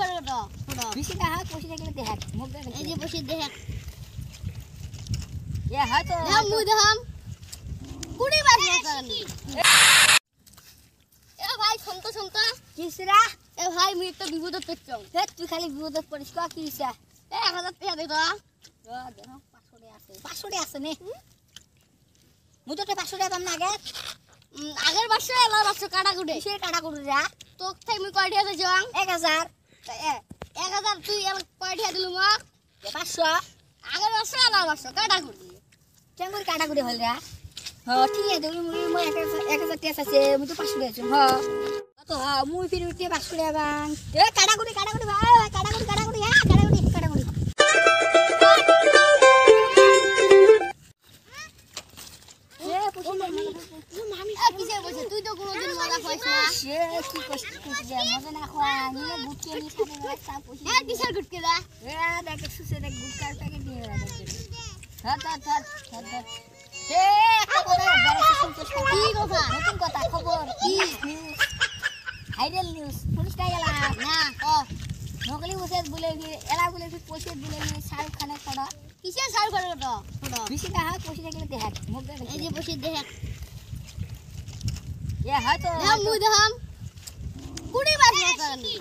করে তো পুরো বেশি না হয় পয়সা দেখলে দেখ মুখ দেখ এই যে বসে দেখ এ হয়তো দেখ মুই দেখাম কুড়ি বার না জানি এ ভাই শুনতো কিসরা এ ভাই মুই একটা বিপদত পড়ছি হে তুই খালি বিপদত পড়িস কা কি হইছে এ 1000 টাকা দে তো দেখো 500 টাকা আছে 500 টাকা আছে নে মুই তো 500 টাকা পাম না আগে আগের বছর এবার বছর কাটা কুটে কিসের কাটা করু যা তো তাই মুই কয় টাকা দিছাম 1000 1000 তুই আমার কয় টাকা দিলু মক 500 আগের বছর এবার বছর কাটা কুটে কেন করে কাটা করে হল রা হ্যাঁ ঠিক আছে মুই 1000 টাকা আছে মুই তো 500 টাকা হ্যাঁ তো হ্যাঁ মুই ফির উঠে 500 টাকা বাং এ কাটা করে ভাই কাটা করে হ্যাঁ কাটা করে কিসে বসে তুই তো কোনোদিন মজা পাইছ না সে কি কষ্ট যে মজা না খাওয়া নিয়ে গুটকে নি সাথে ব্যবস্থা পয়সা হ্যাঁ কিসের গুটকে দা দেখ সুসে দেখ গুটকার প্যাকেট নিয়ে রাখ ধর এ কথা বেরাসি সন্তোষ কি কথা নতুন কথা খবর কি নিউজ ভাইরাল নিউজ পুলিশটা গেলা না নকলি বসে বলে এলা বলে পয়সা বলে শাহরুখ খানের পড়া কিসের সার করে তো পুরো বেশি না হয় পয়সা দেখলে দেখ মুখ দেখ এই যে বসে দেখ এ হয়তো দেখ মুই দেখাম কুড়ি বার না জানি